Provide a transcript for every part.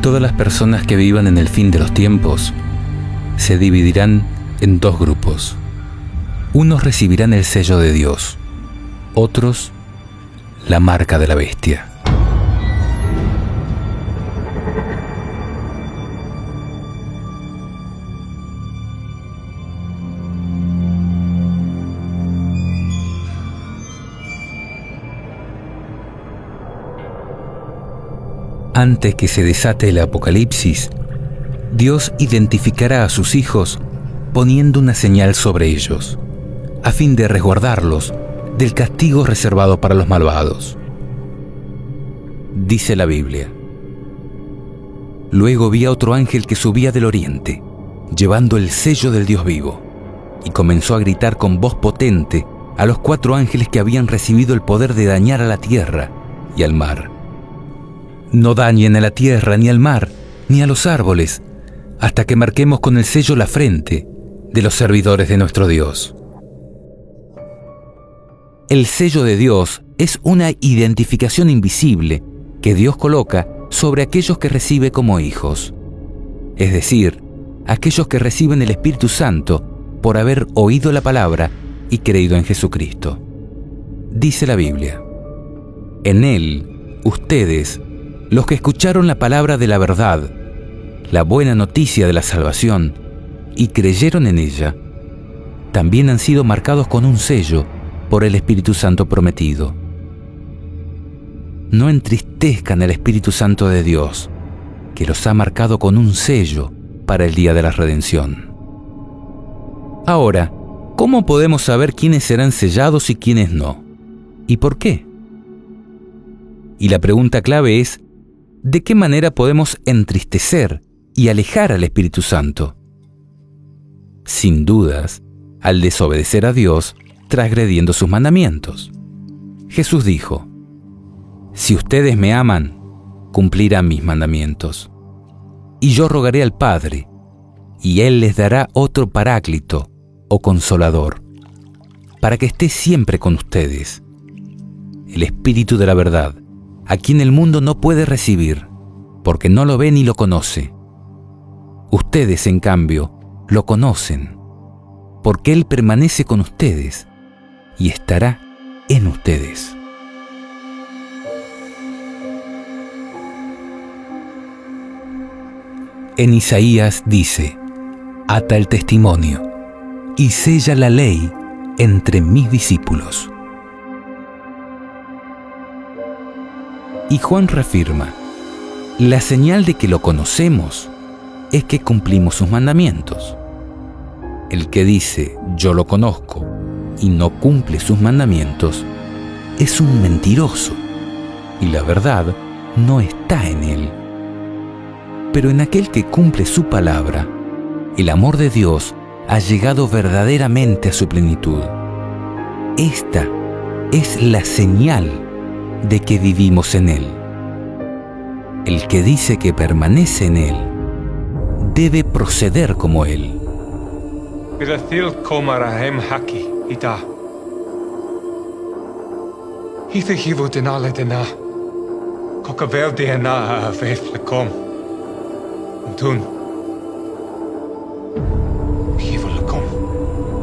Todas las personas que vivan en el fin de los tiempos se dividirán en dos grupos. Unos recibirán el sello de Dios, otros la marca de la bestia. Antes que se desate el apocalipsis, Dios identificará a sus hijos poniendo una señal sobre ellos, a fin de resguardarlos del castigo reservado para los malvados. Dice la Biblia: Luego vi a otro ángel que subía del oriente, llevando el sello del Dios vivo, y comenzó a gritar con voz potente a los 4 ángeles que habían recibido el poder de dañar a la tierra y al mar. No dañen a la tierra, ni al mar, ni a los árboles, hasta que marquemos con el sello la frente de los servidores de nuestro Dios. El sello de Dios es una identificación invisible que Dios coloca sobre aquellos que recibe como hijos, es decir, aquellos que reciben el Espíritu Santo por haber oído la palabra y creído en Jesucristo. Dice la Biblia: En Él, ustedes, los que escucharon la palabra de la verdad, la buena noticia de la salvación, y creyeron en ella, también han sido marcados con un sello por el Espíritu Santo prometido. No entristezcan al Espíritu Santo de Dios, que los ha marcado con un sello para el día de la redención. Ahora, ¿cómo podemos saber quiénes serán sellados y quiénes no? ¿Y por qué? Y la pregunta clave es: ¿de qué manera podemos entristecer y alejar al Espíritu Santo? Sin dudas, al desobedecer a Dios, transgrediendo sus mandamientos. Jesús dijo: Si ustedes me aman, cumplirán mis mandamientos. Y yo rogaré al Padre, y Él les dará otro Paráclito o Consolador, para que esté siempre con ustedes, el Espíritu de la verdad, a quien el mundo no puede recibir, porque no lo ve ni lo conoce. Ustedes, en cambio, lo conocen, porque Él permanece con ustedes y estará en ustedes. En Isaías dice: Ata el testimonio y sella la ley entre mis discípulos. Y Juan reafirma: la señal de que lo conocemos es que cumplimos sus mandamientos. El que dice yo lo conozco y no cumple sus mandamientos es un mentiroso, y la verdad no está en él. Pero en aquel que cumple su palabra, el amor de Dios ha llegado verdaderamente a su plenitud. Esta es la señal de que vivimos en Él. El que dice que permanece en Él debe proceder como Él.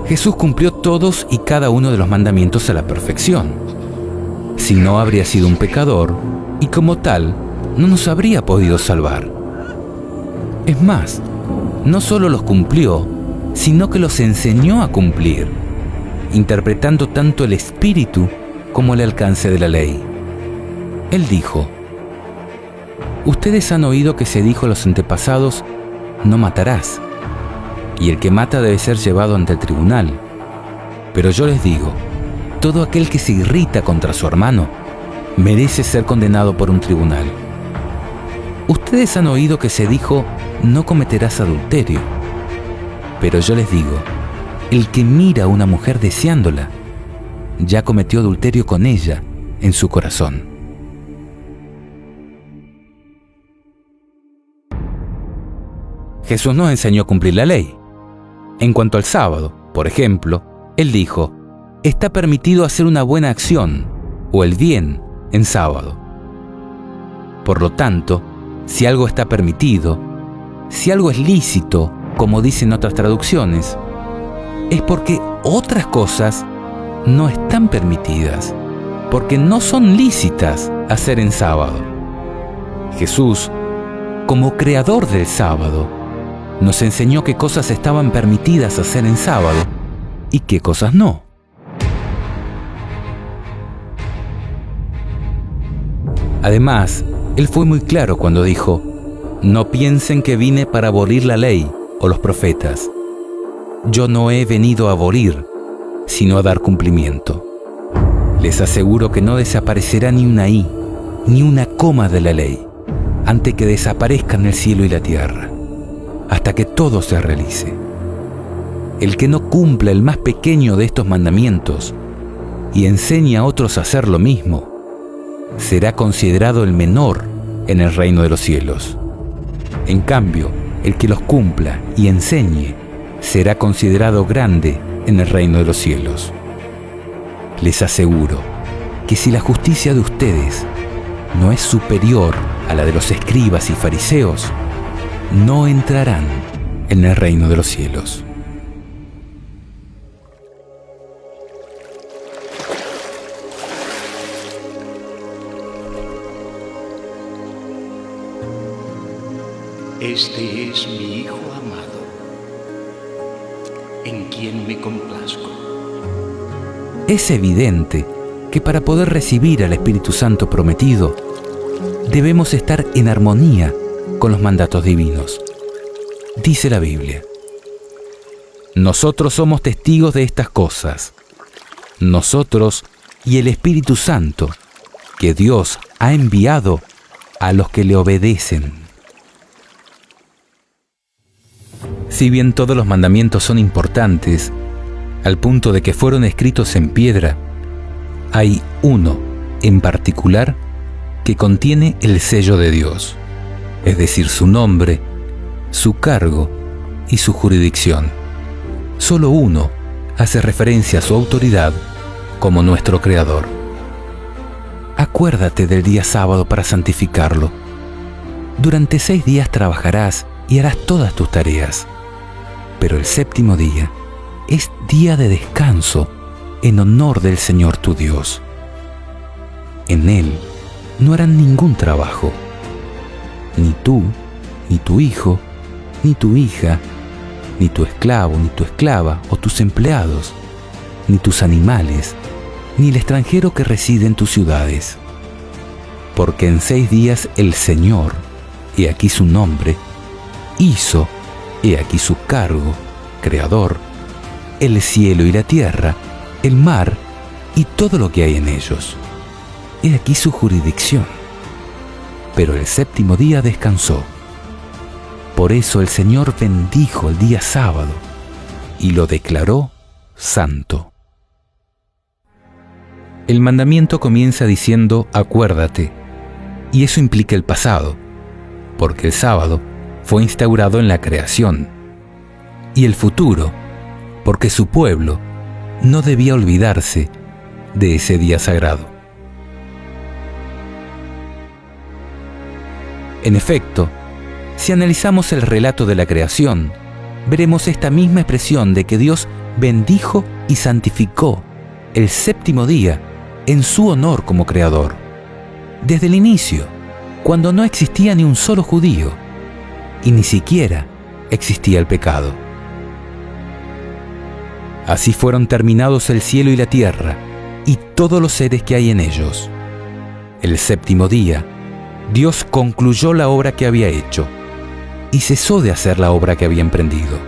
Jesús cumplió todos y cada uno de los mandamientos a la perfección. Si no, habría sido un pecador y como tal no nos habría podido salvar. Es más, no solo los cumplió, sino que los enseñó a cumplir, interpretando tanto el espíritu como el alcance de la ley. Él dijo: Ustedes han oído que se dijo a los antepasados: no matarás, y el que mata debe ser llevado ante el tribunal. Pero yo les digo, todo aquel que se irrita contra su hermano merece ser condenado por un tribunal. Ustedes han oído que se dijo: no cometerás adulterio. Pero yo les digo, el que mira a una mujer deseándola, ya cometió adulterio con ella en su corazón. Jesús nos enseñó a cumplir la ley. En cuanto al sábado, por ejemplo, Él dijo: está permitido hacer una buena acción o el bien en sábado. Por lo tanto, si algo está permitido, si algo es lícito, como dicen otras traducciones, es porque otras cosas no están permitidas, porque no son lícitas hacer en sábado. Jesús, como creador del sábado, nos enseñó qué cosas estaban permitidas hacer en sábado y qué cosas no. Además, Él fue muy claro cuando dijo: no piensen que vine para abolir la ley o los profetas. Yo no he venido a abolir, sino a dar cumplimiento. Les aseguro que no desaparecerá ni una i, ni una coma de la ley, antes que desaparezcan el cielo y la tierra, hasta que todo se realice. El que no cumpla el más pequeño de estos mandamientos y enseñe a otros a hacer lo mismo, será considerado el menor en el reino de los cielos. En cambio, el que los cumpla y enseñe será considerado grande en el reino de los cielos. Les aseguro que si la justicia de ustedes no es superior a la de los escribas y fariseos, no entrarán en el reino de los cielos. Este es mi Hijo amado, en quien me complazco. Es evidente que para poder recibir al Espíritu Santo prometido, debemos estar en armonía con los mandatos divinos. Dice la Biblia: nosotros somos testigos de estas cosas, nosotros y el Espíritu Santo, que Dios ha enviado a los que le obedecen. Si bien todos los mandamientos son importantes, al punto de que fueron escritos en piedra, hay uno en particular que contiene el sello de Dios, es decir, su nombre, su cargo y su jurisdicción. Solo uno hace referencia a su autoridad como nuestro Creador. Acuérdate del día sábado para santificarlo. Durante 6 días trabajarás y harás todas tus tareas, pero el séptimo día es día de descanso en honor del Señor tu Dios. En él no harán ningún trabajo, ni tú, ni tu hijo, ni tu hija, ni tu esclavo, ni tu esclava o tus empleados, ni tus animales, ni el extranjero que reside en tus ciudades. Porque en 6 días el Señor, he aquí su nombre, hizo, he aquí su cargo, Creador, el cielo y la tierra, el mar y todo lo que hay en ellos. He aquí su jurisdicción. Pero el séptimo día descansó. Por eso el Señor bendijo el día sábado y lo declaró santo. El mandamiento comienza diciendo acuérdate, y eso implica el pasado, porque el sábado fue instaurado en la creación, y el futuro, porque su pueblo no debía olvidarse de ese día sagrado. En efecto, si analizamos el relato de la creación, veremos esta misma expresión de que Dios bendijo y santificó el séptimo día en su honor como Creador. Desde el inicio, cuando no existía ni un solo judío, y ni siquiera existía el pecado. Así fueron terminados el cielo y la tierra, y todos los seres que hay en ellos. El séptimo día, Dios concluyó la obra que había hecho, y cesó de hacer la obra que había emprendido.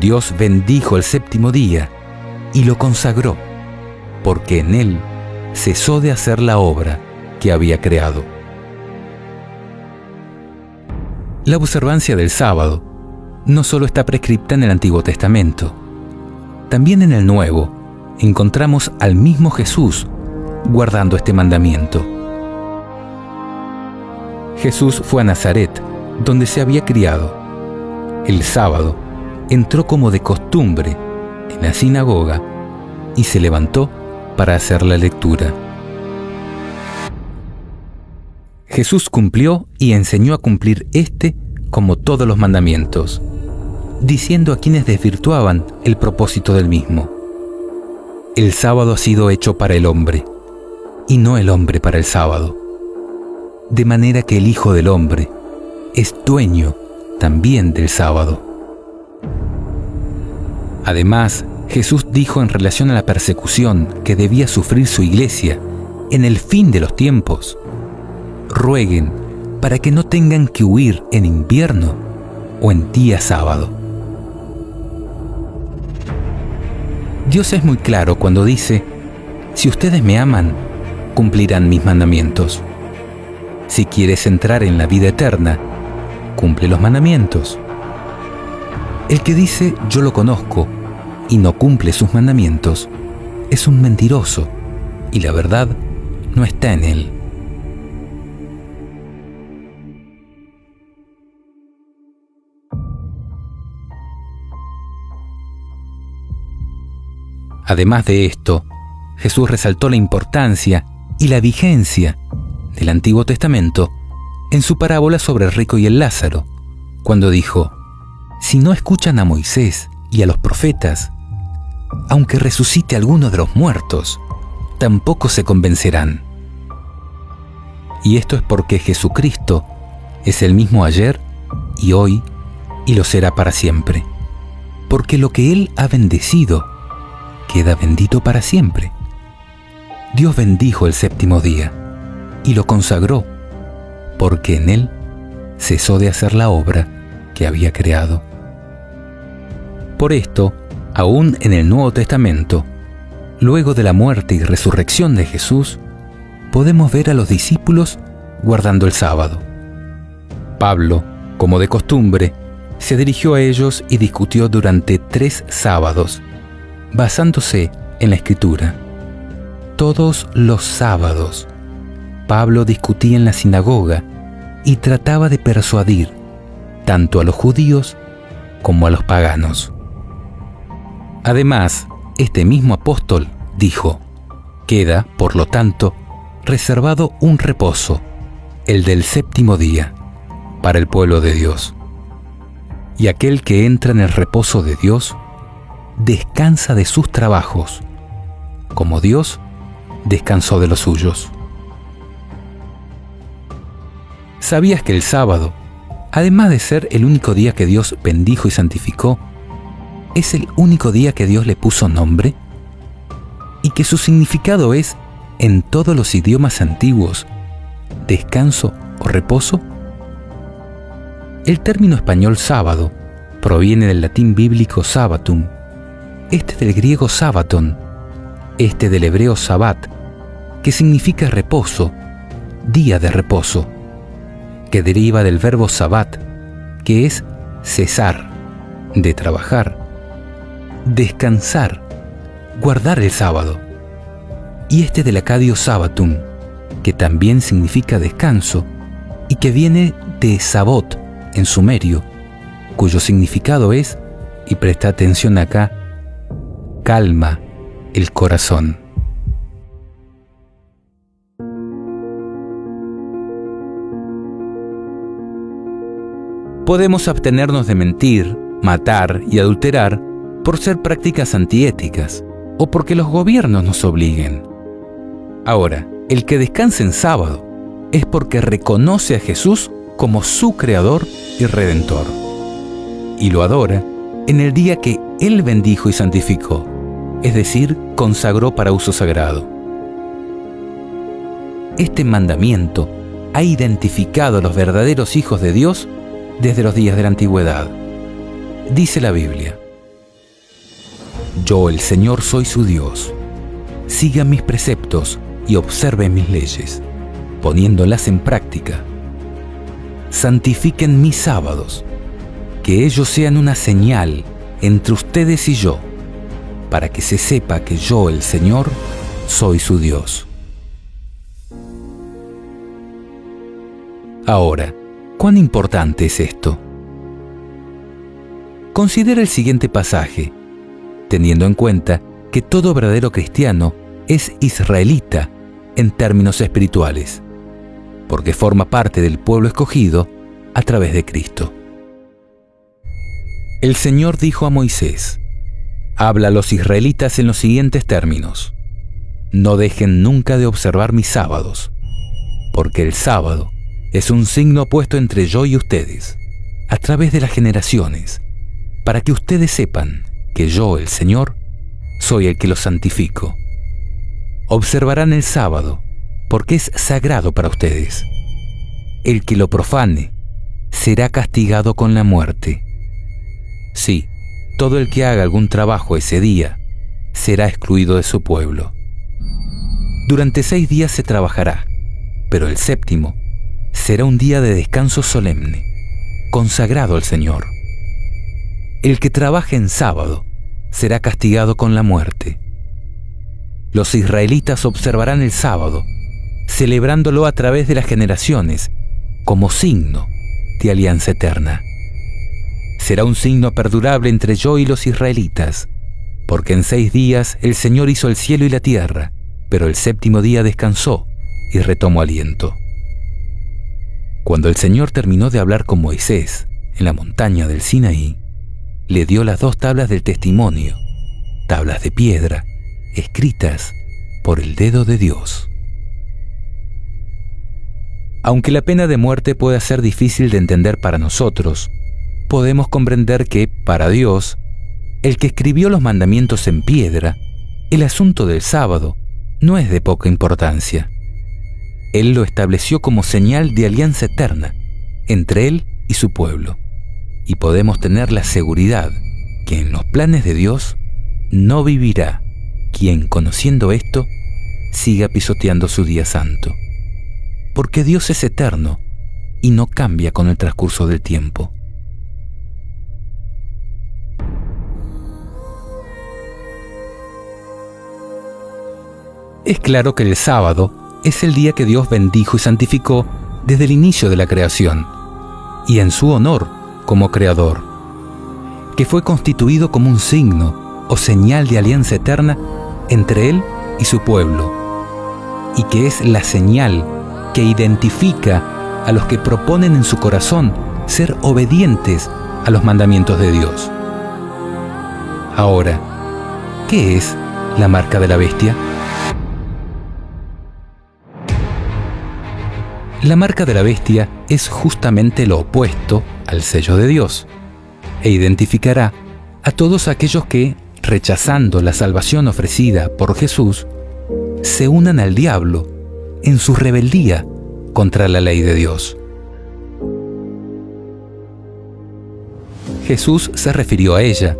Dios bendijo el séptimo día, y lo consagró, porque en él cesó de hacer la obra que había creado. La observancia del sábado no solo está prescripta en el Antiguo Testamento, también en el Nuevo encontramos al mismo Jesús guardando este mandamiento. Jesús fue a Nazaret, donde se había criado. El sábado entró como de costumbre en la sinagoga y se levantó para hacer la lectura. Jesús cumplió y enseñó a cumplir como todos los mandamientos, diciendo a quienes desvirtuaban el propósito del mismo: el sábado ha sido hecho para el hombre, y no el hombre para el sábado. De manera que el Hijo del Hombre es dueño también del sábado. Además, Jesús dijo en relación a la persecución que debía sufrir su iglesia en el fin de los tiempos: rueguen para que no tengan que huir en invierno o en día sábado. Dios es muy claro cuando dice: si ustedes me aman, cumplirán mis mandamientos. Si quieres entrar en la vida eterna, cumple los mandamientos. El que dice yo lo conozco y no cumple sus mandamientos es un mentiroso, y la verdad no está en él. Además de esto, Jesús resaltó la importancia y la vigencia del Antiguo Testamento en su parábola sobre el rico y el Lázaro, cuando dijo: si no escuchan a Moisés y a los profetas, aunque resucite alguno de los muertos, tampoco se convencerán. Y esto es porque Jesucristo es el mismo ayer y hoy y lo será para siempre, porque lo que Él ha bendecido queda bendito para siempre. Dios bendijo el séptimo día y lo consagró, porque en él cesó de hacer la obra que había creado. Por esto, aún en el Nuevo Testamento, luego de la muerte y resurrección de Jesús, podemos ver a los discípulos guardando el sábado. Pablo, como de costumbre, se dirigió a ellos y discutió durante 3 sábados, basándose en la Escritura. Todos los sábados, Pablo discutía en la sinagoga y trataba de persuadir tanto a los judíos como a los paganos. Además, este mismo apóstol dijo: queda, por lo tanto, reservado un reposo, el del séptimo día, para el pueblo de Dios. Y aquel que entra en el reposo de Dios descansa de sus trabajos, como Dios descansó de los suyos. ¿Sabías que el sábado, además de ser el único día que Dios bendijo y santificó, es el único día que Dios le puso nombre? Y que su significado es, en todos los idiomas antiguos, descanso o reposo. El término español sábado proviene del latín bíblico sabbatum, este del griego sabbaton, este del hebreo sabbat, que significa reposo, día de reposo, que deriva del verbo sabbat, que es cesar, de trabajar, descansar, guardar el sábado, y este del acadio sabbatum, que también significa descanso y que viene de sabot en sumerio, cuyo significado es, y presta atención acá, calma el corazón. Podemos abstenernos de mentir, matar y adulterar por ser prácticas antiéticas o porque los gobiernos nos obliguen. Ahora, el que descansa en sábado es porque reconoce a Jesús como su Creador y Redentor, y lo adora en el día que Él bendijo y santificó, es decir, consagró para uso sagrado. Este mandamiento ha identificado a los verdaderos hijos de Dios desde los días de la antigüedad. Dice la Biblia: yo, el Señor, soy su Dios. Sigan mis preceptos y observen mis leyes, poniéndolas en práctica. Santifiquen mis sábados, que ellos sean una señal entre ustedes y yo, para que se sepa que yo, el Señor, soy su Dios. Ahora, ¿cuán importante es esto? Considera el siguiente pasaje, teniendo en cuenta que todo verdadero cristiano es israelita en términos espirituales. porque forma parte del pueblo escogido a través de Cristo. El Señor dijo a Moisés: habla a los israelitas en los siguientes términos: no dejen nunca de observar mis sábados, porque el sábado es un signo puesto entre yo y ustedes, a través de las generaciones, para que ustedes sepan que yo, el Señor, soy el que los santifico. Observarán el sábado, porque es sagrado para ustedes. El que lo profane será castigado con la muerte. Sí, todo el que haga algún trabajo ese día será excluido de su pueblo. Durante 6 días se trabajará, pero el séptimo será un día de descanso solemne, consagrado al Señor. El que trabaje en sábado será castigado con la muerte. Los israelitas observarán el sábado, celebrándolo a través de las generaciones, como signo de alianza eterna. Será un signo perdurable entre yo y los israelitas, porque en 6 días el Señor hizo el cielo y la tierra, pero el séptimo día descansó y retomó aliento. Cuando el Señor terminó de hablar con Moisés en la montaña del Sinaí, le dio las 2 tablas del testimonio, tablas de piedra, escritas por el dedo de Dios. Aunque la pena de muerte pueda ser difícil de entender para nosotros, podemos comprender que, para Dios, el que escribió los mandamientos en piedra, el asunto del sábado no es de poca importancia. Él lo estableció como señal de alianza eterna entre Él y su pueblo, y podemos tener la seguridad que en los planes de Dios no vivirá quien, conociendo esto, siga pisoteando su día santo, porque Dios es eterno y no cambia con el transcurso del tiempo. Es claro que el sábado es el día que Dios bendijo y santificó desde el inicio de la creación, y en su honor como creador, que fue constituido como un signo o señal de alianza eterna entre Él y su pueblo, y que es la señal que identifica a los que proponen en su corazón ser obedientes a los mandamientos de Dios. Ahora, ¿qué es la marca de la bestia? La marca de la bestia es justamente lo opuesto al sello de Dios, e identificará a todos aquellos que, rechazando la salvación ofrecida por Jesús, se unan al diablo en su rebeldía contra la ley de Dios. Jesús se refirió a ella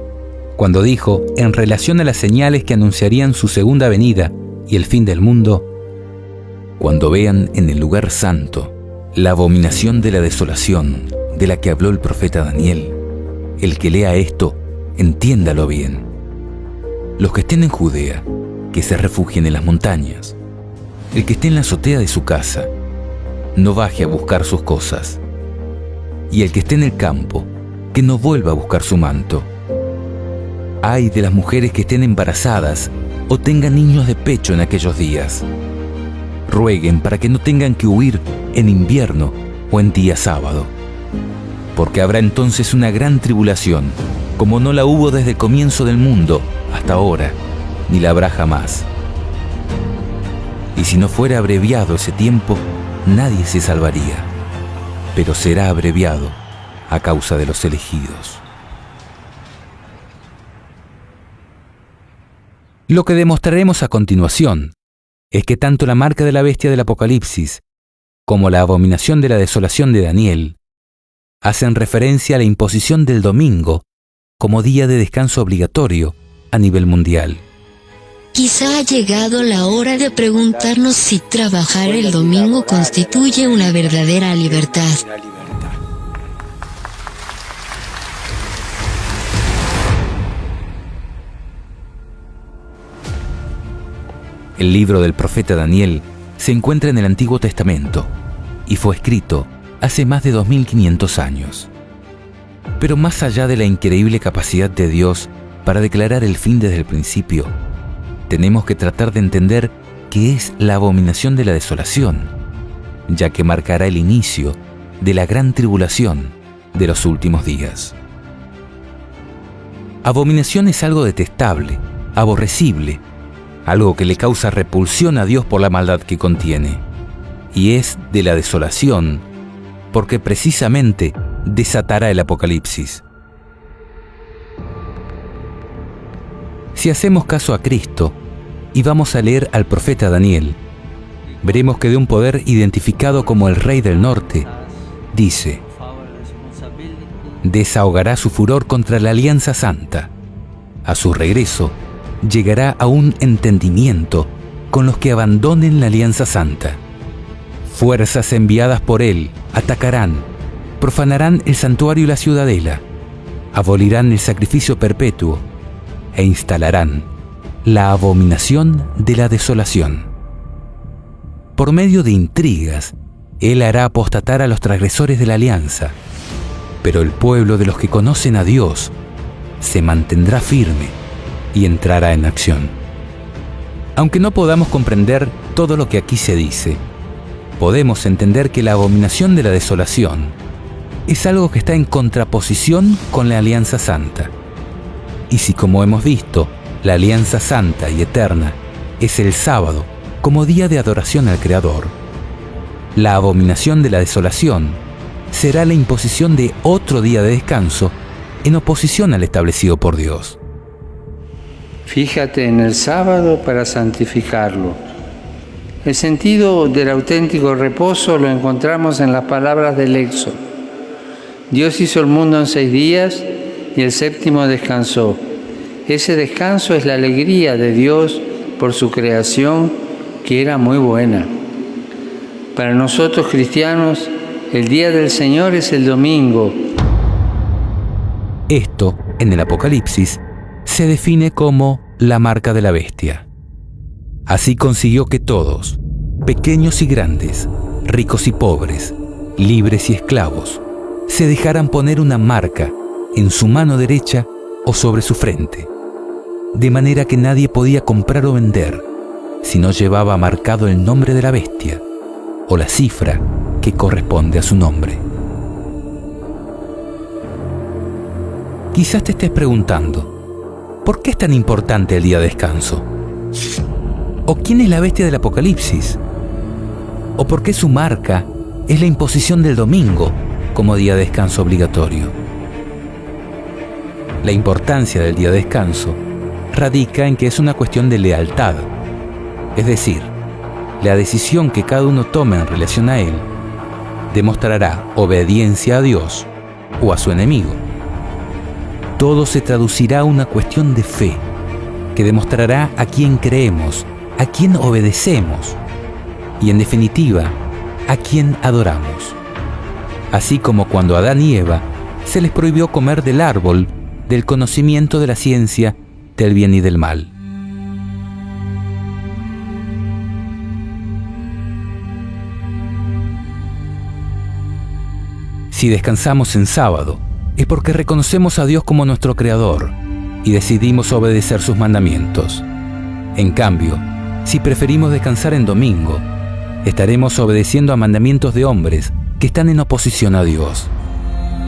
cuando dijo, en relación a las señales que anunciarían su segunda venida y el fin del mundo: cuando vean en el lugar santo la abominación de la desolación de la que habló el profeta Daniel, el que lea esto, entiéndalo bien. Los que estén en Judea, que se refugien en las montañas. El que esté en la azotea de su casa, no baje a buscar sus cosas. Y el que esté en el campo, que no vuelva a buscar su manto. Ay de las mujeres que estén embarazadas o tengan niños de pecho en aquellos días. Rueguen para que no tengan que huir en invierno o en día sábado, porque habrá entonces una gran tribulación, como no la hubo desde el comienzo del mundo hasta ahora, ni la habrá jamás. Y si no fuera abreviado ese tiempo, nadie se salvaría, pero será abreviado a causa de los elegidos. Lo que demostraremos a continuación es que tanto la marca de la bestia del Apocalipsis como la abominación de la desolación de Daniel hacen referencia a la imposición del domingo como día de descanso obligatorio a nivel mundial. Quizá ha llegado la hora de preguntarnos si trabajar el domingo constituye una verdadera libertad. El libro del profeta Daniel se encuentra en el Antiguo Testamento y fue escrito hace más de 2500 años. Pero más allá de la increíble capacidad de Dios para declarar el fin desde el principio, tenemos que tratar de entender qué es la abominación de la desolación ya que marcará el inicio de la gran tribulación de los últimos días. Abominación es algo detestable, aborrecible, algo que le causa repulsión a Dios por la maldad que contiene, y es de la desolación, porque precisamente desatará el Apocalipsis. Si hacemos caso a Cristo y vamos a leer al profeta Daniel, veremos que de un poder identificado como el Rey del Norte, dice: desahogará su furor contra la Alianza Santa. A su regreso, llegará a un entendimiento con los que abandonen la Alianza Santa. Fuerzas enviadas por él atacarán, profanarán el santuario y la ciudadela, abolirán el sacrificio perpetuo e instalarán la abominación de la desolación. Por medio de intrigas, él hará apostatar a los transgresores de la alianza, pero el pueblo de los que conocen a Dios se mantendrá firme y entrará en acción. Aunque no podamos comprender todo lo que aquí se dice, podemos entender que la abominación de la desolación es algo que está en contraposición con la Alianza Santa. Y si, como hemos visto, la Alianza Santa y Eterna es el sábado como día de adoración al Creador, la abominación de la desolación será la imposición de otro día de descanso en oposición al establecido por Dios. Fíjate en el sábado para santificarlo. El sentido del auténtico reposo lo encontramos en las palabras del Éxodo. Dios hizo el mundo en 6 días y el séptimo descansó. Ese descanso es la alegría de Dios por su creación, que era muy buena. Para nosotros cristianos, el día del Señor es el domingo. Esto, en el Apocalipsis, se define como la marca de la bestia. Así consiguió que todos, pequeños y grandes, ricos y pobres, libres y esclavos, se dejaran poner una marca en su mano derecha o sobre su frente, de manera que nadie podía comprar o vender si no llevaba marcado el nombre de la bestia o la cifra que corresponde a su nombre. Quizás te estés preguntando, ¿por qué es tan importante el día de descanso? ¿O quién es la bestia del Apocalipsis? ¿O por qué su marca es la imposición del domingo como día de descanso obligatorio? La importancia del día de descanso radica en que es una cuestión de lealtad, es decir, la decisión que cada uno tome en relación a él demostrará obediencia a Dios o a su enemigo. Todo se traducirá a una cuestión de fe que demostrará a quién creemos, a quién obedecemos y, en definitiva, a quién adoramos. Así como cuando a Adán y Eva se les prohibió comer del árbol del conocimiento de la ciencia del bien y del mal. Si descansamos en sábado, es porque reconocemos a Dios como nuestro Creador y decidimos obedecer sus mandamientos. En cambio, si preferimos descansar en domingo, estaremos obedeciendo a mandamientos de hombres que están en oposición a Dios.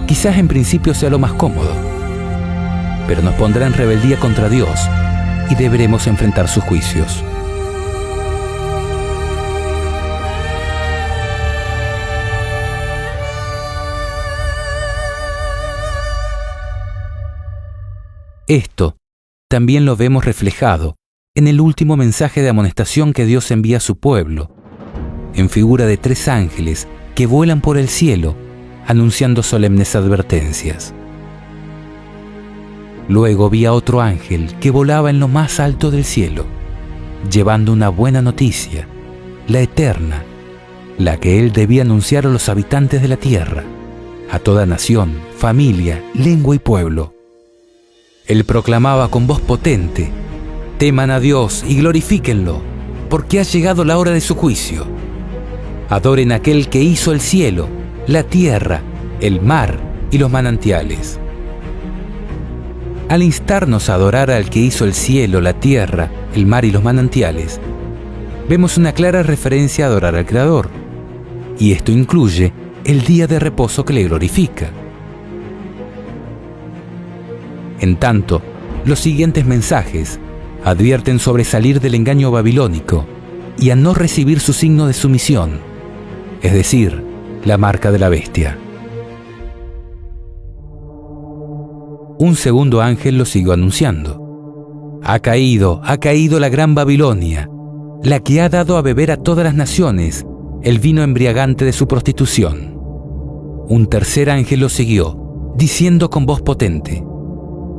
Quizás en principio sea lo más cómodo, pero nos pondrá en rebeldía contra Dios y deberemos enfrentar sus juicios. Esto también lo vemos reflejado en el último mensaje de amonestación que Dios envía a su pueblo, en figura de 3 ángeles que vuelan por el cielo, anunciando solemnes advertencias. Luego vi a otro ángel que volaba en lo más alto del cielo, llevando una buena noticia, la eterna, la que él debía anunciar a los habitantes de la tierra, a toda nación, familia, lengua y pueblo. Él proclamaba con voz potente: teman a Dios y glorifíquenlo, porque ha llegado la hora de su juicio. Adoren a aquel que hizo el cielo, la tierra, el mar y los manantiales. Al instarnos a adorar al que hizo el cielo, la tierra, el mar y los manantiales, vemos una clara referencia a adorar al Creador. y esto incluye el día de reposo que le glorifica. En tanto, los siguientes mensajes advierten sobre salir del engaño babilónico y a no recibir su signo de sumisión, es decir, la marca de la bestia. Un segundo ángel lo siguió anunciando: ha caído la gran Babilonia, la que ha dado a beber a todas las naciones el vino embriagante de su prostitución. Un tercer ángel lo siguió, diciendo con voz potente: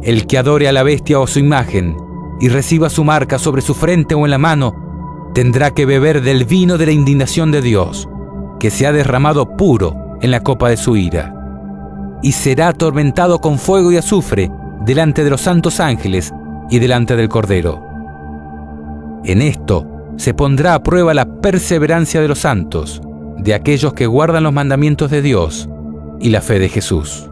el que adore a la bestia o a su imagen y reciba su marca sobre su frente o en la mano, tendrá que beber del vino de la indignación de Dios, que se ha derramado puro en la copa de su ira, y será atormentado con fuego y azufre delante de los santos ángeles y delante del Cordero. En esto se pondrá a prueba la perseverancia de los santos, de aquellos que guardan los mandamientos de Dios y la fe de Jesús.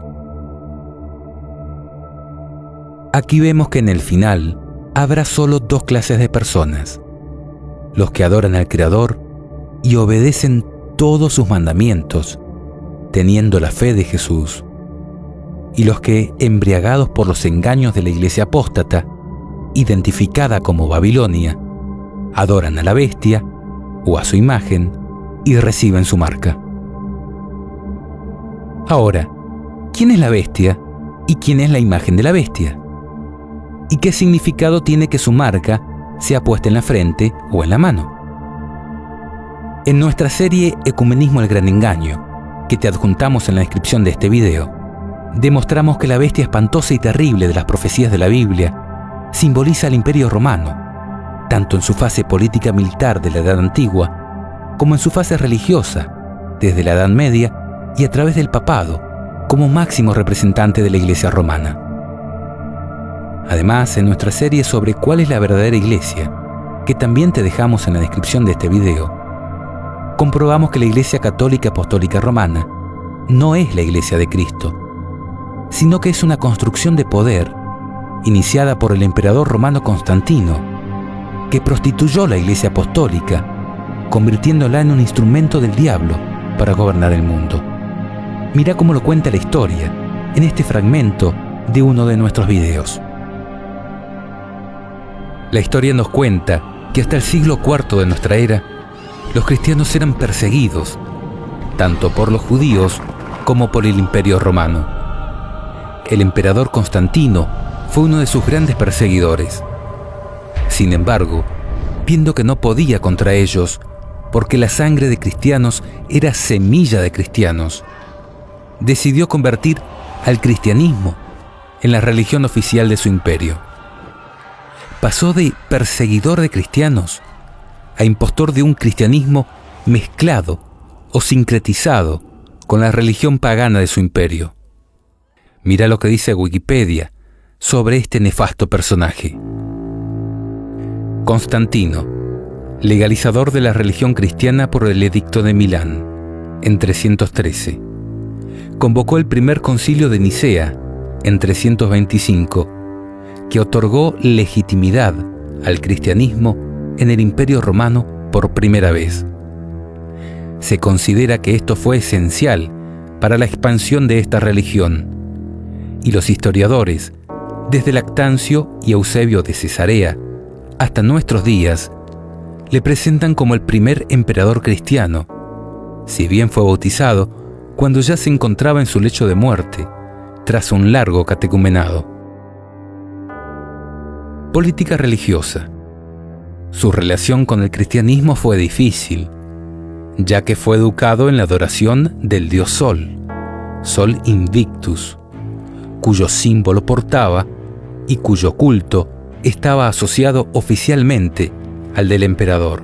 Aquí vemos que en el final habrá solo dos clases de personas: los que adoran al Creador y obedecen todos sus mandamientos, teniendo la fe de Jesús, y los que, embriagados por los engaños de la iglesia apóstata, identificada como Babilonia, adoran a la bestia o a su imagen y reciben su marca. Ahora, ¿quién es la bestia y quién es la imagen de la bestia? ¿Y qué significado tiene que su marca sea puesta en la frente o en la mano? En nuestra serie Ecumenismo el Gran Engaño, que te adjuntamos en la descripción de este video, demostramos que la bestia espantosa y terrible de las profecías de la Biblia simboliza al Imperio Romano, tanto en su fase política militar de la Edad Antigua, como en su fase religiosa, desde la Edad Media y a través del papado, como máximo representante de la Iglesia romana. Además, en nuestra serie sobre cuál es la verdadera iglesia, que también te dejamos en la descripción de este video, comprobamos que la Iglesia Católica Apostólica Romana no es la Iglesia de Cristo, sino que es una construcción de poder iniciada por el emperador romano Constantino, que prostituyó la Iglesia Apostólica, convirtiéndola en un instrumento del diablo para gobernar el mundo. Mira cómo lo cuenta la historia en este fragmento de uno de nuestros videos. La historia nos cuenta que hasta el siglo IV de nuestra era, los cristianos eran perseguidos, tanto por los judíos como por el Imperio Romano. El emperador Constantino fue uno de sus grandes perseguidores. Sin embargo, viendo que no podía contra ellos, porque la sangre de cristianos era semilla de cristianos, decidió convertir al cristianismo en la religión oficial de su imperio. Pasó de perseguidor de cristianos a impostor de un cristianismo mezclado o sincretizado con la religión pagana de su imperio. Mira lo que dice Wikipedia sobre este nefasto personaje. Constantino, legalizador de la religión cristiana por el Edicto de Milán, en 313. Convocó el primer concilio de Nicea, en 325, que otorgó legitimidad al cristianismo en el Imperio Romano por primera vez. Se considera que esto fue esencial para la expansión de esta religión, y los historiadores, desde Lactancio y Eusebio de Cesarea hasta nuestros días, le presentan como el primer emperador cristiano, si bien fue bautizado cuando ya se encontraba en su lecho de muerte, tras un largo catecumenado. Política religiosa. Su relación con el cristianismo fue difícil, ya que fue educado en la adoración del dios Sol, Sol Invictus, cuyo símbolo portaba y cuyo culto estaba asociado oficialmente al del emperador.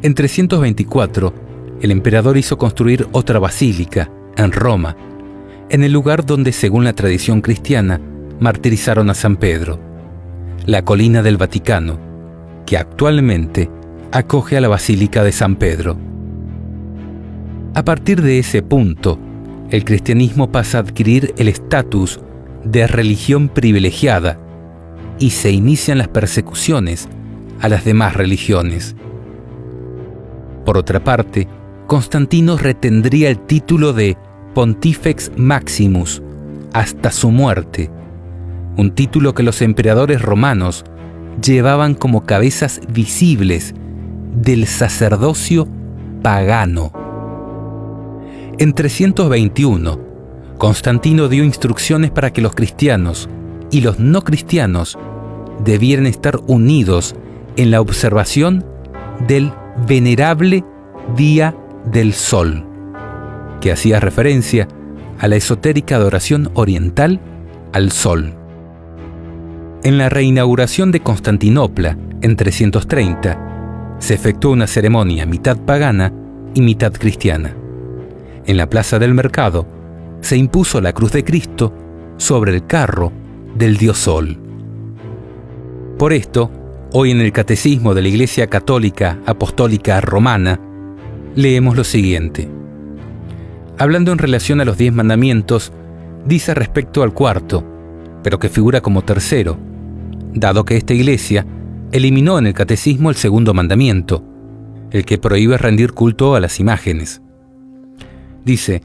En 324, el emperador hizo construir otra basílica en Roma, en el lugar donde, según la tradición cristiana, martirizaron a San Pedro, la colina del Vaticano, que actualmente acoge a la Basílica de San Pedro. A partir de ese punto, el cristianismo pasa a adquirir el estatus de religión privilegiada y se inician las persecuciones a las demás religiones. Por otra parte, Constantino retendría el título de Pontifex Maximus hasta su muerte, un título que los emperadores romanos llevaban como cabezas visibles del sacerdocio pagano. En 321, Constantino dio instrucciones para que los cristianos y los no cristianos debieran estar unidos en la observación del venerable Día del Sol, que hacía referencia a la esotérica adoración oriental al Sol. En la reinauguración de Constantinopla, en 330, se efectuó una ceremonia mitad pagana y mitad cristiana. En la plaza del mercado se impuso la cruz de Cristo sobre el carro del dios Sol. Por esto, hoy en el Catecismo de la Iglesia Católica Apostólica Romana, leemos lo siguiente. Hablando en relación a los 10 mandamientos, dice respecto al cuarto, pero que figura como tercero, dado que esta Iglesia eliminó en el Catecismo el segundo mandamiento, el que prohíbe rendir culto a las imágenes. Dice: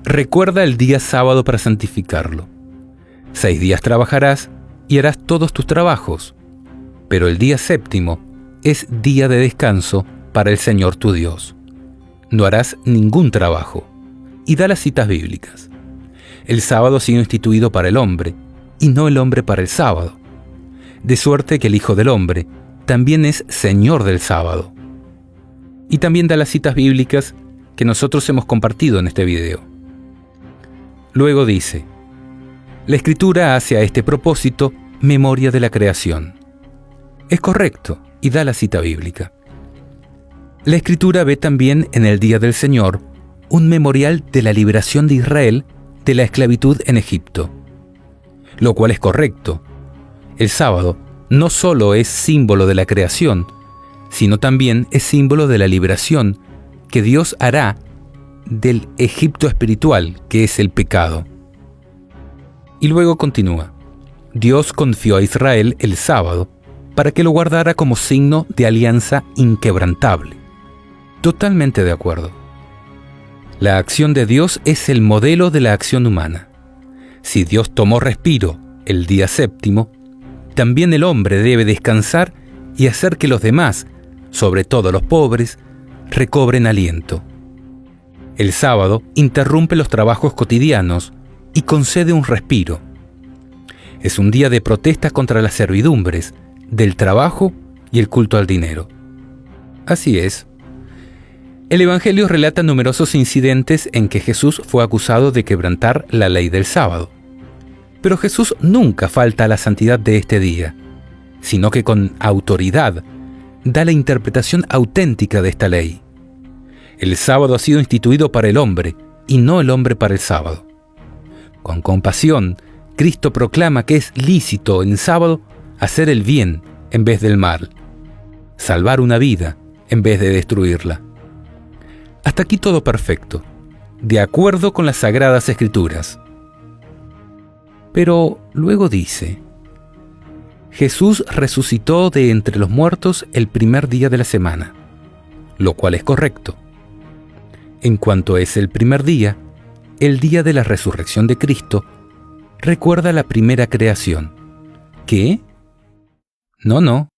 recuerda el día sábado para santificarlo. 6 días trabajarás y harás todos tus trabajos, pero el día séptimo es día de descanso para el Señor tu Dios. No harás ningún trabajo. Y da las citas bíblicas. El sábado ha sido instituido para el hombre, y no el hombre para el sábado. De suerte que el Hijo del Hombre también es Señor del sábado. Y también da las citas bíblicas que nosotros hemos compartido en este video. Luego dice: la Escritura hace a este propósito memoria de la creación. Es correcto, y da la cita bíblica. La Escritura ve también en el Día del Señor un memorial de la liberación de Israel de la esclavitud en Egipto, lo cual es correcto. El sábado no solo es símbolo de la creación, sino también es símbolo de la liberación que Dios hará del Egipto espiritual, que es el pecado. Y luego continúa: Dios confió a Israel el sábado para que lo guardara como signo de alianza inquebrantable. Totalmente de acuerdo. La acción de Dios es el modelo de la acción humana. Si Dios tomó respiro el día séptimo, también el hombre debe descansar y hacer que los demás, sobre todo los pobres, recobren aliento. El sábado interrumpe los trabajos cotidianos y concede un respiro. Es un día de protesta contra las servidumbres, del trabajo y el culto al dinero. Así es. El Evangelio relata numerosos incidentes en que Jesús fue acusado de quebrantar la ley del sábado. Pero Jesús nunca falta a la santidad de este día, sino que con autoridad da la interpretación auténtica de esta ley. El sábado ha sido instituido para el hombre y no el hombre para el sábado. Con compasión, Cristo proclama que es lícito en sábado hacer el bien en vez del mal, salvar una vida en vez de destruirla. Hasta aquí todo perfecto, de acuerdo con las Sagradas Escrituras. Pero luego dice: Jesús resucitó de entre los muertos el primer día de la semana, lo cual es correcto. En cuanto es el primer día, el día de la resurrección de Cristo, recuerda la primera creación. ¿Qué? No.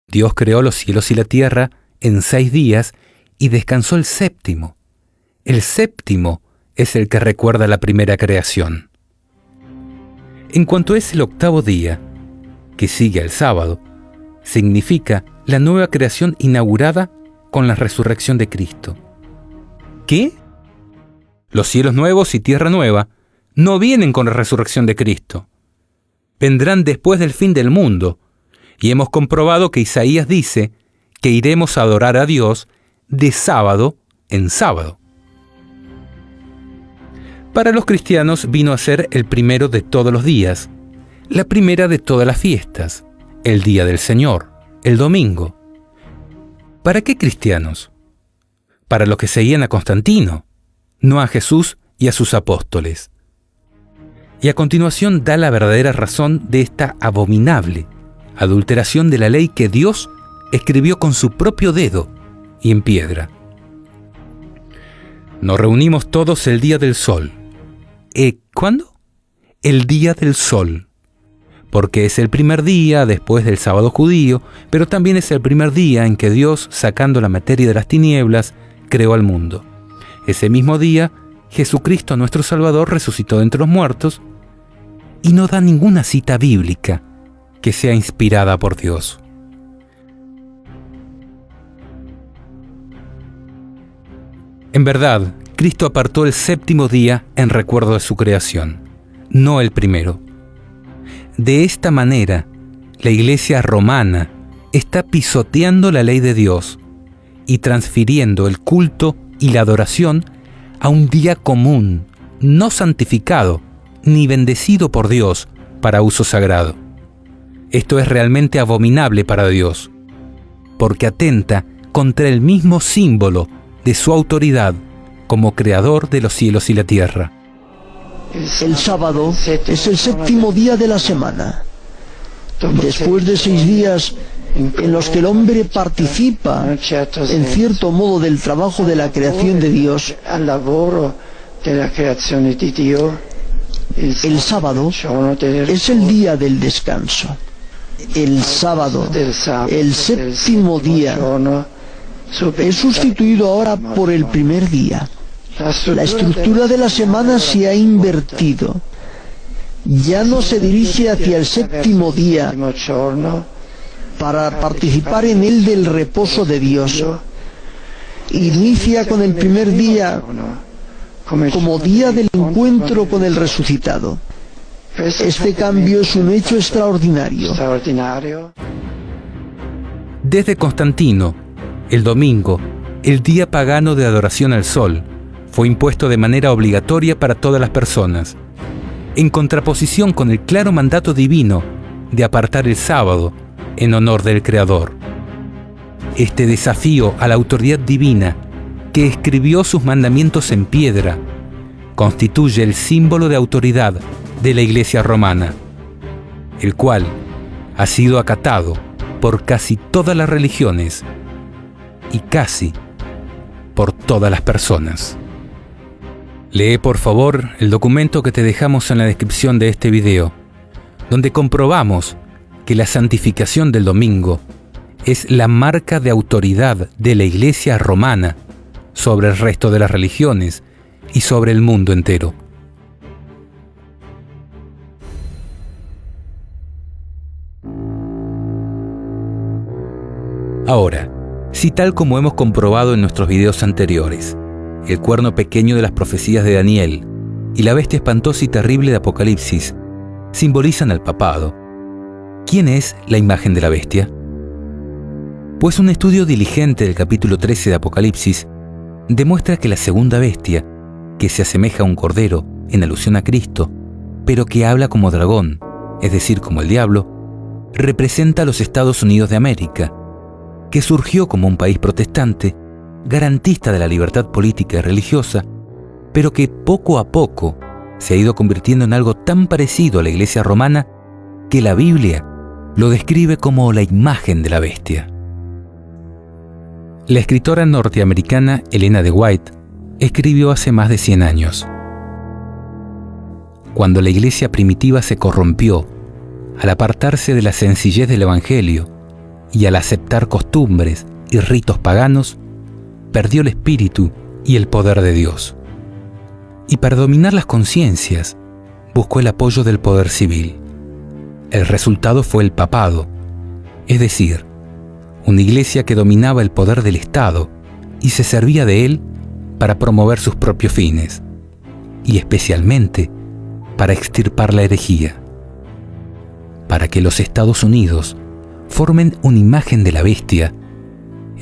Dios creó los cielos y la tierra en 6 días y descansó el séptimo. El séptimo es el que recuerda la primera creación. En cuanto es el octavo día, que sigue al sábado, significa la nueva creación inaugurada con la resurrección de Cristo. ¿Qué? Los cielos nuevos y tierra nueva no vienen con la resurrección de Cristo. Vendrán después del fin del mundo, y hemos comprobado que Isaías dice que iremos a adorar a Dios de sábado en sábado. Para los cristianos vino a ser el primero de todos los días, la primera de todas las fiestas, el día del Señor, el domingo. ¿Para qué cristianos? Para los que seguían a Constantino, no a Jesús y a sus apóstoles. Y a continuación da la verdadera razón de esta abominable adulteración de la ley que Dios escribió con su propio dedo y en piedra. Nos reunimos todos el día del sol. ¿Cuándo? El día del sol. Porque es el primer día después del sábado judío, pero también es el primer día en que Dios, sacando la materia de las tinieblas, creó al mundo. Ese mismo día, Jesucristo, nuestro Salvador, resucitó de entre los muertos y no da ninguna cita bíblica que sea inspirada por Dios. En verdad, Cristo apartó el séptimo día en recuerdo de su creación, no el primero. De esta manera, la Iglesia romana está pisoteando la ley de Dios y transfiriendo el culto y la adoración a un día común, no santificado ni bendecido por Dios para uso sagrado. Esto es realmente abominable para Dios, porque atenta contra el mismo símbolo de su autoridad como creador de los cielos y la tierra. El sábado es el séptimo día de la semana. Después de 6 días en los que el hombre participa en cierto modo del trabajo de la creación de Dios, el sábado es el día del descanso. El sábado, el séptimo día, es sustituido ahora por el primer día. La estructura de la semana se ha invertido. Ya no se dirige hacia el séptimo día para participar en él del reposo de Dios. Inicia con el primer día como día del encuentro con el resucitado. Este cambio es un hecho extraordinario. Desde Constantino, el domingo, el día pagano de adoración al sol, fue impuesto de manera obligatoria para todas las personas, en contraposición con el claro mandato divino de apartar el sábado en honor del Creador. Este desafío a la autoridad divina, que escribió sus mandamientos en piedra, constituye el símbolo de autoridad de la Iglesia romana, el cual ha sido acatado por casi todas las religiones y casi por todas las personas. Lee por favor el documento que te dejamos en la descripción de este video, donde comprobamos que la santificación del domingo es la marca de autoridad de la Iglesia romana sobre el resto de las religiones y sobre el mundo entero. Ahora, si tal como hemos comprobado en nuestros videos anteriores, el cuerno pequeño de las profecías de Daniel y la bestia espantosa y terrible de Apocalipsis simbolizan al papado, ¿quién es la imagen de la bestia? Pues un estudio diligente del capítulo 13 de Apocalipsis demuestra que la segunda bestia, que se asemeja a un cordero en alusión a Cristo, pero que habla como dragón, es decir, como el diablo, representa a los Estados Unidos de América, que surgió como un país protestante, garantista de la libertad política y religiosa, pero que poco a poco se ha ido convirtiendo en algo tan parecido a la Iglesia romana que la Biblia lo describe como la imagen de la bestia. La escritora norteamericana Elena de White escribió hace más de 100 años: cuando la Iglesia primitiva se corrompió al apartarse de la sencillez del Evangelio y al aceptar costumbres y ritos paganos, perdió el espíritu y el poder de Dios. Y para dominar las conciencias, buscó el apoyo del poder civil. El resultado fue el papado, es decir, una iglesia que dominaba el poder del Estado y se servía de él para promover sus propios fines, y especialmente para extirpar la herejía. Para que los Estados Unidos formen una imagen de la bestia,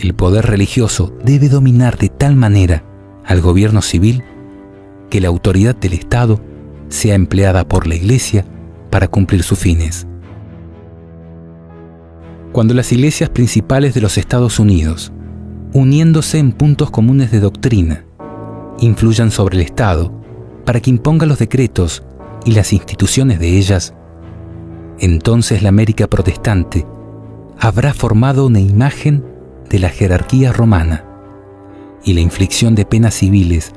el poder religioso debe dominar de tal manera al gobierno civil que la autoridad del Estado sea empleada por la Iglesia para cumplir sus fines. Cuando las iglesias principales de los Estados Unidos, uniéndose en puntos comunes de doctrina, influyan sobre el Estado para que imponga los decretos y las instituciones de ellas, entonces la América protestante habrá formado una imagen de la jerarquía romana, y la inflicción de penas civiles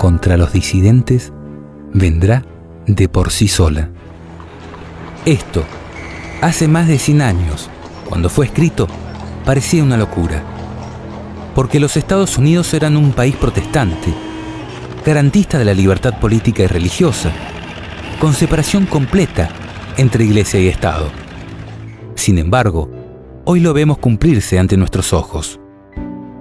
contra los disidentes vendrá de por sí sola. Esto, hace más de 100 años, cuando fue escrito, parecía una locura, porque los Estados Unidos eran un país protestante, garantista de la libertad política y religiosa, con separación completa entre Iglesia y Estado. Sin embargo, hoy lo vemos cumplirse ante nuestros ojos.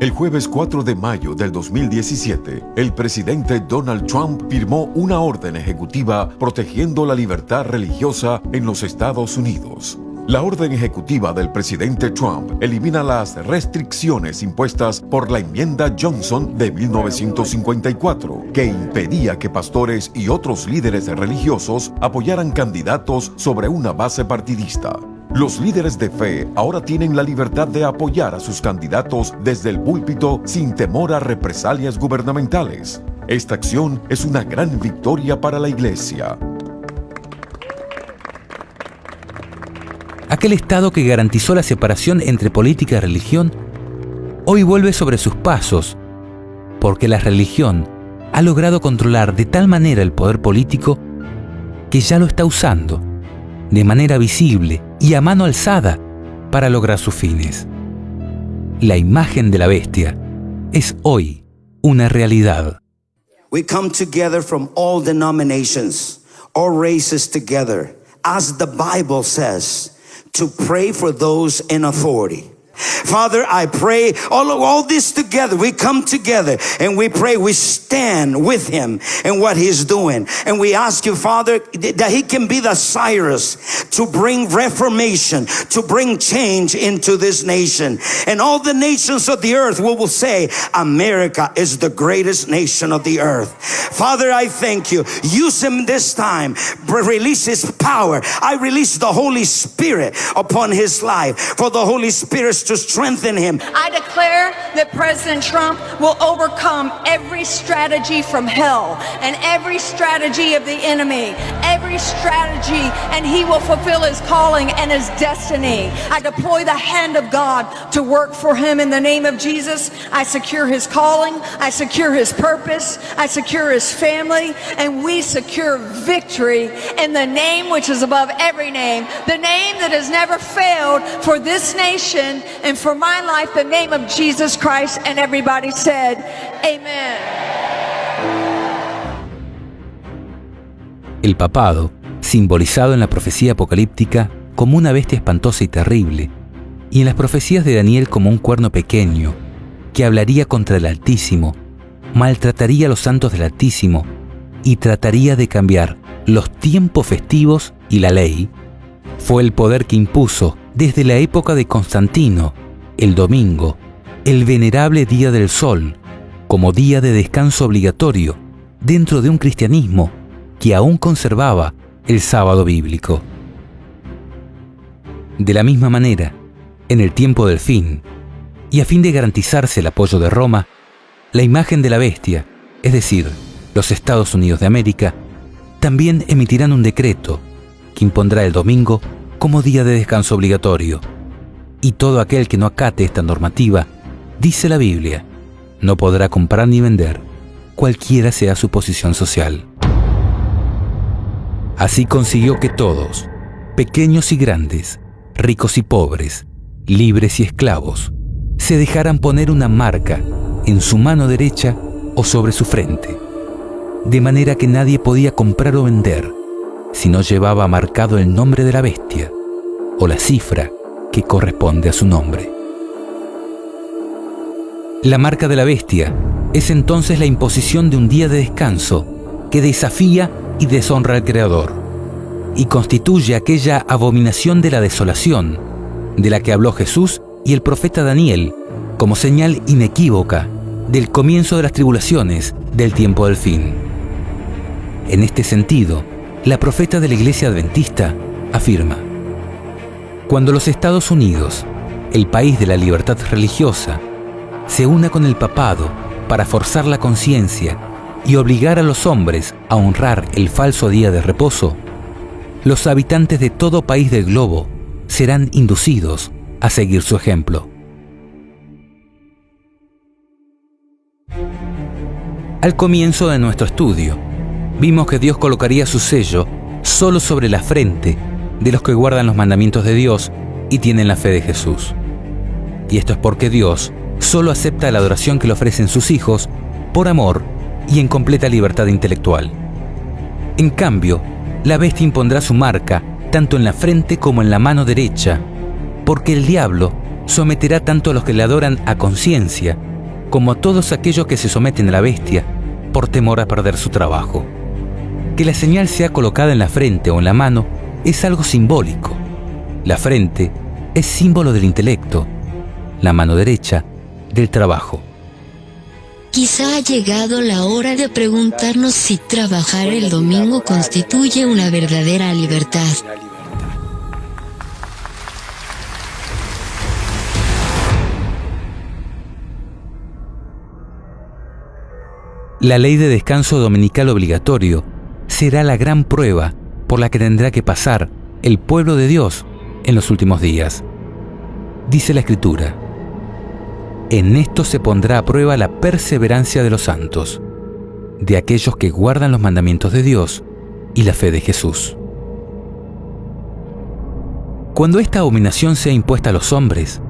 El jueves 4 de mayo del 2017, el presidente Donald Trump firmó una orden ejecutiva protegiendo la libertad religiosa en los Estados Unidos. La orden ejecutiva del presidente Trump elimina las restricciones impuestas por la enmienda Johnson de 1954, que impedía que pastores y otros líderes religiosos apoyaran candidatos sobre una base partidista. Los líderes de fe ahora tienen la libertad de apoyar a sus candidatos desde el púlpito sin temor a represalias gubernamentales. Esta acción es una gran victoria para la Iglesia. Aquel Estado que garantizó la separación entre política y religión, hoy vuelve sobre sus pasos, porque la religión ha logrado controlar de tal manera el poder político que ya lo está usando de manera visible y a mano alzada para lograr sus fines. La imagen de la bestia es hoy una realidad. We come together from all denominations, all races together, as the Bible says, to pray for those in authority. Father, I pray all this together. We come together and we pray. We stand with him in what he's doing. And we ask you, Father, that he can be the Cyrus to bring reformation, to bring change into this nation. And all the nations of the earth will say, America is the greatest nation of the earth. Father, I thank you. Use him this time. Release his power. I release the Holy Spirit upon his life. For the Holy Spirit to strengthen him. I declare that President Trump will overcome every strategy from hell and every strategy of the enemy, every strategy, and he will fulfill his calling and his destiny. I deploy the hand of God to work for him in the name of Jesus. I secure his calling, I secure his purpose, I secure his family, and we secure victory in the name which is above every name, the name that has never failed for this nation and for my life, the name of Jesus Christ. And everybody said, Amen. El papado, simbolizado en la profecía apocalíptica como una bestia espantosa y terrible, y en las profecías de Daniel como un cuerno pequeño, que hablaría contra el Altísimo, maltrataría a los santos del Altísimo y trataría de cambiar los tiempos festivos y la ley, fue el poder que impuso desde la época de Constantino el domingo, el venerable Día del Sol, como día de descanso obligatorio dentro de un cristianismo que aún conservaba el sábado bíblico. De la misma manera, en el tiempo del fin, y a fin de garantizarse el apoyo de Roma, la imagen de la bestia, es decir, los Estados Unidos de América, también emitirán un decreto que impondrá el domingo como día de descanso obligatorio. Y todo aquel que no acate esta normativa, dice la Biblia, no podrá comprar ni vender, cualquiera sea su posición social. Así consiguió que todos, pequeños y grandes, ricos y pobres, libres y esclavos, se dejaran poner una marca en su mano derecha o sobre su frente, de manera que nadie podía comprar o vender si no llevaba marcado el nombre de la bestia o la cifra que corresponde a su nombre. La marca de la bestia es entonces la imposición de un día de descanso que desafía y deshonra al Creador y constituye aquella abominación de la desolación de la que habló Jesús y el profeta Daniel como señal inequívoca del comienzo de las tribulaciones del tiempo del fin. En este sentido, la profeta de la Iglesia Adventista afirma: cuando los Estados Unidos, el país de la libertad religiosa, se una con el papado para forzar la conciencia y obligar a los hombres a honrar el falso día de reposo, los habitantes de todo país del globo serán inducidos a seguir su ejemplo. Al comienzo de nuestro estudio, vimos que Dios colocaría su sello solo sobre la frente de los que guardan los mandamientos de Dios y tienen la fe de Jesús. Y esto es porque Dios solo acepta la adoración que le ofrecen sus hijos por amor y en completa libertad intelectual. En cambio, la bestia impondrá su marca tanto en la frente como en la mano derecha, porque el diablo someterá tanto a los que le adoran a conciencia como a todos aquellos que se someten a la bestia por temor a perder su trabajo. Que la señal sea colocada en la frente o en la mano es algo simbólico. La frente es símbolo del intelecto, la mano derecha del trabajo. Quizá ha llegado la hora de preguntarnos si trabajar el domingo constituye una verdadera libertad. La ley de descanso dominical obligatorio será la gran prueba por la que tendrá que pasar el pueblo de Dios en los últimos días. Dice la Escritura: en esto se pondrá a prueba la perseverancia de los santos, de aquellos que guardan los mandamientos de Dios y la fe de Jesús. Cuando esta abominación sea impuesta a los hombres,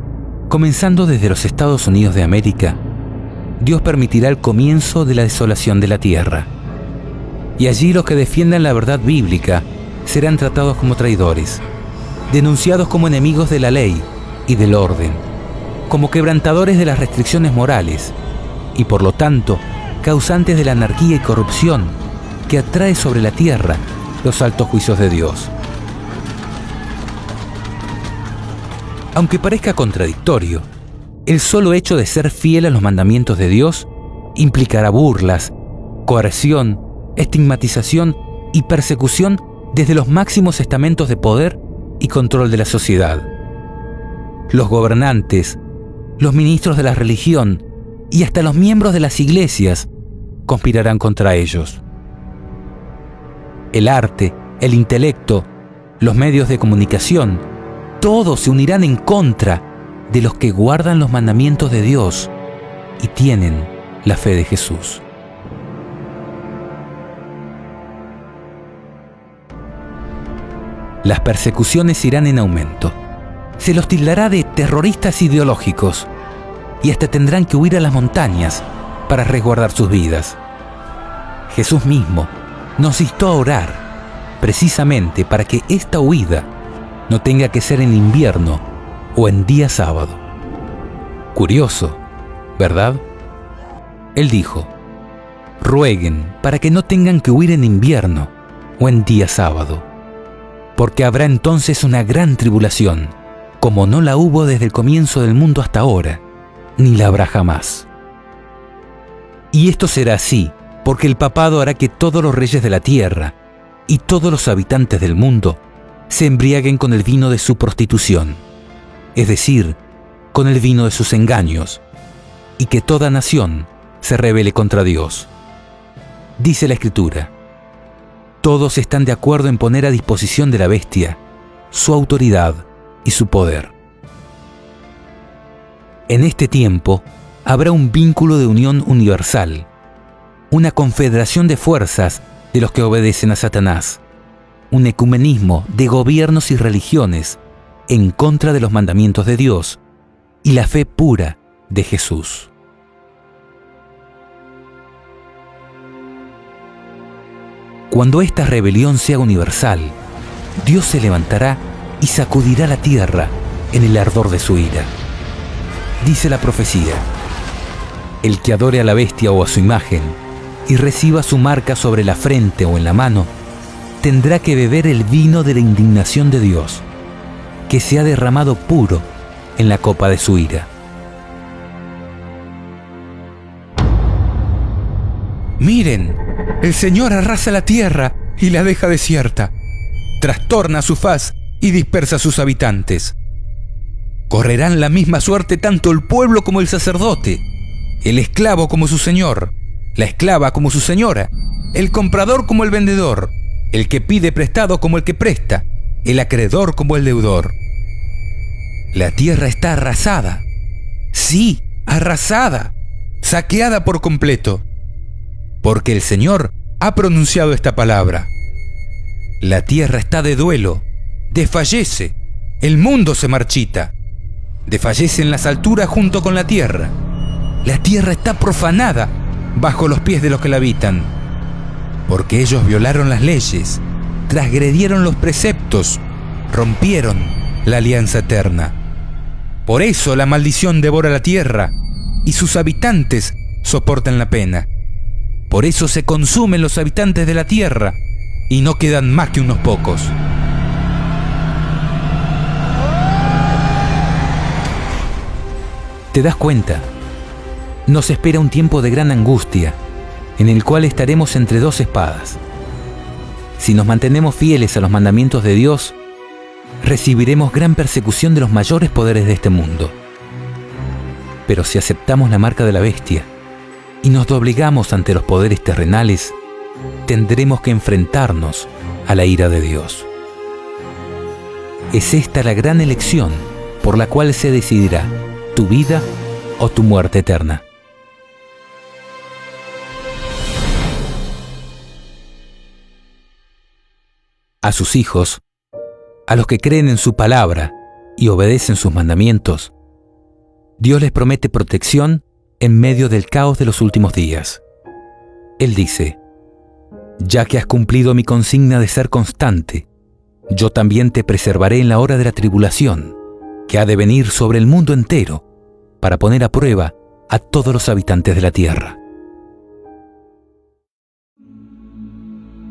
comenzando desde los Estados Unidos de América, Dios permitirá el comienzo de la desolación de la tierra. Y allí los que defiendan la verdad bíblica serán tratados como traidores, denunciados como enemigos de la ley y del orden, como quebrantadores de las restricciones morales y por lo tanto causantes de la anarquía y corrupción que atrae sobre la tierra los altos juicios de Dios. Aunque parezca contradictorio, el solo hecho de ser fiel a los mandamientos de Dios implicará burlas, coerción, estigmatización y persecución desde los máximos estamentos de poder y control de la sociedad. Los gobernantes, los ministros de la religión y hasta los miembros de las iglesias conspirarán contra ellos. El arte, el intelecto, los medios de comunicación, todos se unirán en contra de los que guardan los mandamientos de Dios y tienen la fe de Jesús. Las persecuciones irán en aumento. Se los tildará de terroristas ideológicos y hasta tendrán que huir a las montañas para resguardar sus vidas. Jesús mismo nos instó a orar precisamente para que esta huida no tenga que ser en invierno o en día sábado. Curioso, ¿verdad? Él dijo: rueguen para que no tengan que huir en invierno o en día sábado, porque habrá entonces una gran tribulación, como no la hubo desde el comienzo del mundo hasta ahora, ni la habrá jamás. Y esto será así, porque el papado hará que todos los reyes de la tierra y todos los habitantes del mundo se embriaguen con el vino de su prostitución, es decir, con el vino de sus engaños, y que toda nación se rebele contra Dios. Dice la Escritura: todos están de acuerdo en poner a disposición de la bestia su autoridad y su poder. En este tiempo habrá un vínculo de unión universal, una confederación de fuerzas de los que obedecen a Satanás, un ecumenismo de gobiernos y religiones en contra de los mandamientos de Dios y la fe pura de Jesús. Cuando esta rebelión sea universal, Dios se levantará y sacudirá la tierra en el ardor de su ira. Dice la profecía: el que adore a la bestia o a su imagen y reciba su marca sobre la frente o en la mano, tendrá que beber el vino de la indignación de Dios, que se ha derramado puro en la copa de su ira. Miren, el Señor arrasa la tierra y la deja desierta, trastorna su faz y dispersa a sus habitantes. Correrán la misma suerte tanto el pueblo como el sacerdote, el esclavo como su señor, la esclava como su señora, el comprador como el vendedor, el que pide prestado como el que presta, el acreedor como el deudor. La tierra está arrasada, sí, arrasada, saqueada por completo. porque el Señor ha pronunciado esta palabra. La tierra está de duelo, desfallece, el mundo se marchita, desfallece en las alturas junto con la tierra está profanada bajo los pies de los que la habitan, porque ellos violaron las leyes, transgredieron los preceptos, rompieron la alianza eterna. Por eso la maldición devora la tierra y sus habitantes soportan la pena. Por eso se consumen los habitantes de la tierra y no quedan más que unos pocos. ¿Te das cuenta? Nos espera un tiempo de gran angustia, en el cual estaremos entre dos espadas. Si nos mantenemos fieles a los mandamientos de Dios, recibiremos gran persecución de los mayores poderes de este mundo. Pero si aceptamos la marca de la bestia y nos doblegamos ante los poderes terrenales, tendremos que enfrentarnos a la ira de Dios. Es esta la gran elección por la cual se decidirá tu vida o tu muerte eterna. A sus hijos, a los que creen en su palabra y obedecen sus mandamientos, Dios les promete protección en medio del caos de los últimos días. Él dice: ya que has cumplido mi consigna de ser constante, yo también te preservaré en la hora de la tribulación, que ha de venir sobre el mundo entero, para poner a prueba a todos los habitantes de la tierra.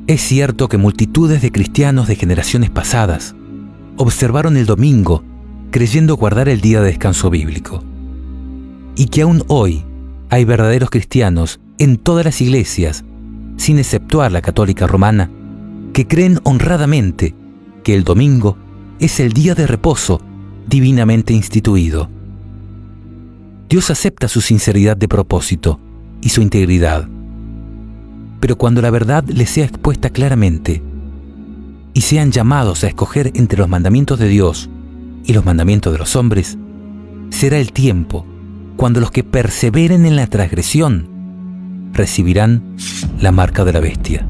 Es cierto que multitudes de cristianos de generaciones pasadas observaron el domingo creyendo guardar el día de descanso bíblico, y que aún hoy hay verdaderos cristianos en todas las iglesias, sin exceptuar la católica romana, que creen honradamente que el domingo es el día de reposo divinamente instituido. Dios acepta su sinceridad de propósito y su integridad, pero cuando la verdad les sea expuesta claramente y sean llamados a escoger entre los mandamientos de Dios y los mandamientos de los hombres, será el tiempo cuando los que perseveren en la transgresión recibirán la marca de la bestia.